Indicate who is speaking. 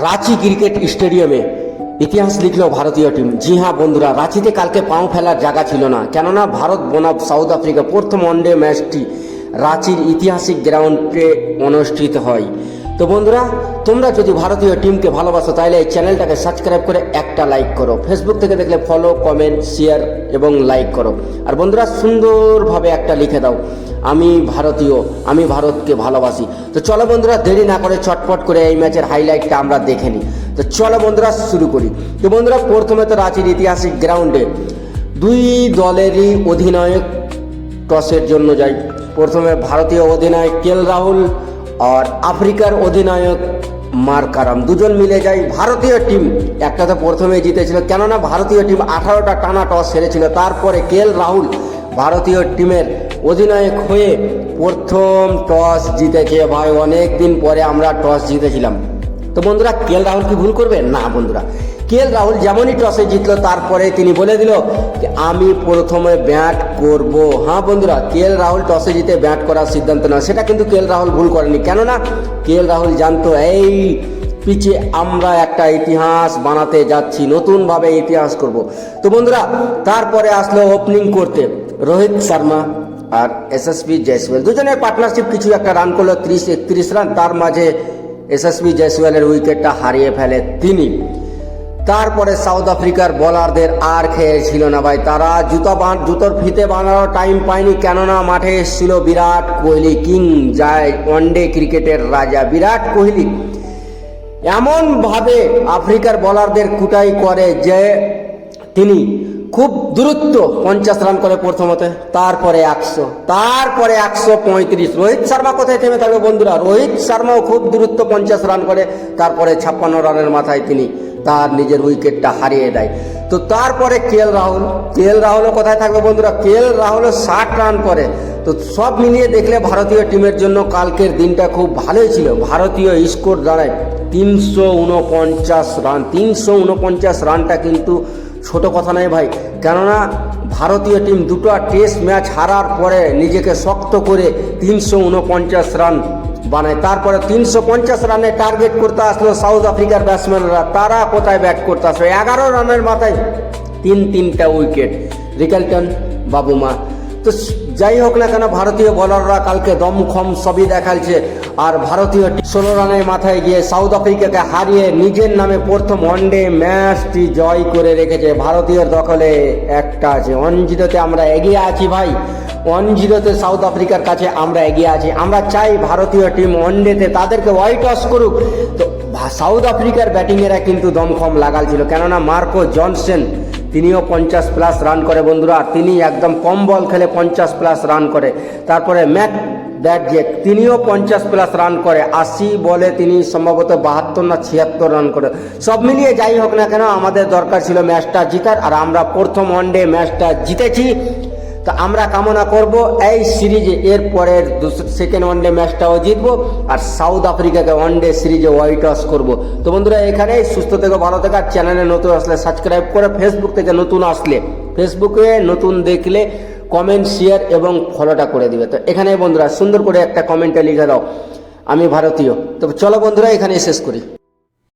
Speaker 1: Ranchi cricket স্টেডিয়ামে ইতিহাস লিখল ভারতীয় টিম। জি হ্যাঁ বন্ধুরা, রাঁচিতে কালকে পাও ফেলার জায়গা ছিল না, কেননা ভারত বনাম সাউথ আফ্রিকা প্রথম ওয়ানডে ম্যাচটি রাঁচির ঐতিহাসিক গ্রাউন্ডে অনুষ্ঠিত হয়। তো বন্ধুরা, তোমরা যদি ভারতীয় টিমকে ভালোবাসো তাহলে এই চ্যানেলটাকে সাবস্ক্রাইব করে একটা লাইক করো। ফেসবুক থেকে দেখলে ফলো, কমেন্ট, শেয়ার এবং লাইক করো। আর বন্ধুরা, সুন্দরভাবে একটা লিখে দাও, আমি ভারতীয়, আমি ভারতকে ভালোবাসি। তো চলো বন্ধুরা, দেরি না করে চটপট করে এই ম্যাচের হাইলাইটটা আমরা দেখে নিই। তো চলো বন্ধুরা শুরু করি। তো বন্ধুরা, প্রথমে তো রাঁচির ঐতিহাসিক গ্রাউন্ডে দুই দলেরই অধিনায়ক টসের জন্য যায়। প্রথমে ভারতীয় অধিনায়ক কেএল রাহুল আর আফ্রিকার অধিনায়ক মার্কারাম দুজন মিলে যায়। ভারতীয় টিম একটা তো প্রথমে জিতেছিল, কেননা ভারতীয় টিম 18টা টানা টস হেরেছিল। তারপরে কেএল রাহুল ভারতীয় টিমের অধিনায়ক হয়ে প্রথম টস জিতেছে। ভাই, অনেক দিন পরে আমরা টস জিতেছিলাম। তো বন্ধুরা, কেএল রাহুল কি ভুল করবে? না বন্ধুরা, কেএল রাহুল যেমনই টসে জিতলো তারপরে তিনি বলে দিল আমি প্রথমে ব্যাট করব। হ্যাঁ বন্ধুরা, কেএল রাহুল টসে জিতে ব্যাট করার সিদ্ধান্ত নেয়, সেটা কিন্তু কেএল রাহুল ভুল করেনি, কেননা কেএল রাহুল জানতো এই পিচে আমরা একটা ইতিহাস বানাতে যাচ্ছি, নতুনভাবে ইতিহাস করব। তো বন্ধুরা, তারপরে আসলো ওপেনিং করতে রোহিত শর্মা আর এসএসবি জয়সওয়াল। দুজনের পার্টনারশিপ কিছু একটা রান করলো, 30-31 রান। তার মাঝে এসএসবি জয়সওয়ালের উইকেটটা হারিয়ে ফেলে তিনি। তারপরে সাউথ আফ্রিকার বোলারদের আর খেয়েছিল না ভাই, তারা জুতোর ফিতে বানানোর টাইম পায়নি, কেননা মাঠে এসেছিল বিরাট কোহলি, কিং যায় ওয়ানডে ক্রিকেটের রাজা বিরাট কোহলি। এমনভাবে আফ্রিকার বোলারদের কুটাই করে যে তিনি খুব দূরত্ব 50 রান করে প্রথমতে, তারপরে 100, তারপরে 135। রোহিত শর্মা কোথায় থেমে থাকবে বন্ধুরা? রোহিত শর্মাও খুব দূরত্ব 50 রান করে, তারপরে 56 রানের মাথায় তিনি তার নিজের উইকেটটা হারিয়ে দেয়। তো তারপরে কেএল রাহুলও কোথায় থাকবে বন্ধুরা? কেএল রাহুলও 60 রান করে। তো সব মিলিয়ে দেখলে ভারতীয় টিমের জন্য কালকের দিনটা খুব ভালোই ছিল। ভারতীয় স্কোর দাঁড়ায় 349 রান। 349 রানটা কিন্তু ছোট কথা নয় ভাই, কেননা ভারতীয় টিম দুটো টেস্ট ম্যাচ হারার পরে নিজেকে শক্ত করে 349 রান বানায়। তারপরে 350 রানে টার্গেট করতে আসলো সাউথ আফ্রিকার ব্যাটসম্যানরা, তারা কোথায় ব্যাট করতে আসলো? 11 রানের মাথায় তিনটা উইকেট, রিকেলটন, বাবুমা। তো যাই হোক না কেন, ভারতীয় বোলাররা কালকে দমখম সবই দেখাচ্ছে। আর ভারতীয় 16 রানের মাথায় গিয়ে সাউথ আফ্রিকাকে হারিয়ে নিজের নামে প্রথম ওয়ানডে ম্যাচটি জয় করে রেখেছে। ভারতীয় দখলে একটা আছে, 1-0-তে আমরা এগিয়ে আছি ভাই। 1-0-তে সাউথ আফ্রিকার কাছে আমরা এগিয়ে আছি। আমরা চাই ভারতীয় টিম ওয়ানডেতে তাদেরকে হোয়াইট ওয়াশ করুক। তো সাউথ আফ্রিকার ব্যাটিংয়েরা কিন্তু দমখম লাগাল ছিল, কেননা মার্কো জনসন তিনিও 50+ রান করে বন্ধুরা, আর তিনি একদম কম বল খেলে 50+ রান করে। তারপরে ম্যাট ব্যাটজেক তিনিও 50+ রান করে, 80 বলে তিনি সম্ভবত 72 না 76 রান করে। সব মিলিয়ে যাই হোক না কেন, আমাদের দরকার ছিল ম্যাচটা জিতার, আর আমরা প্রথম ওয়ানডে ম্যাচটা জিতেছি। তো আমরা কামনা করব এই সিরিজে এর পরের সেকেন্ড ওয়ানডে ম্যাচটাও জিতবো, আর সাউথ আফ্রিকাকে ওয়ানডে সিরিজে হোয়াইট ওয়াশ করবো। তো বন্ধুরা, এখানেই সুস্থ থেকে ভালো থেকে, আর চ্যানেলে নতুন আসলে সাবস্ক্রাইব করে, ফেসবুক থেকে নতুন আসলে ফেসবুকে নতুন দেখলে কমেন্ট, শেয়ার এবং ফলোটা করে দিবে। তো এখানে বন্ধুরা সুন্দর করে একটা কমেন্টে লিখে দাও আমি ভারতীয়। তো চলো বন্ধুরা, এখানে শেষ করি।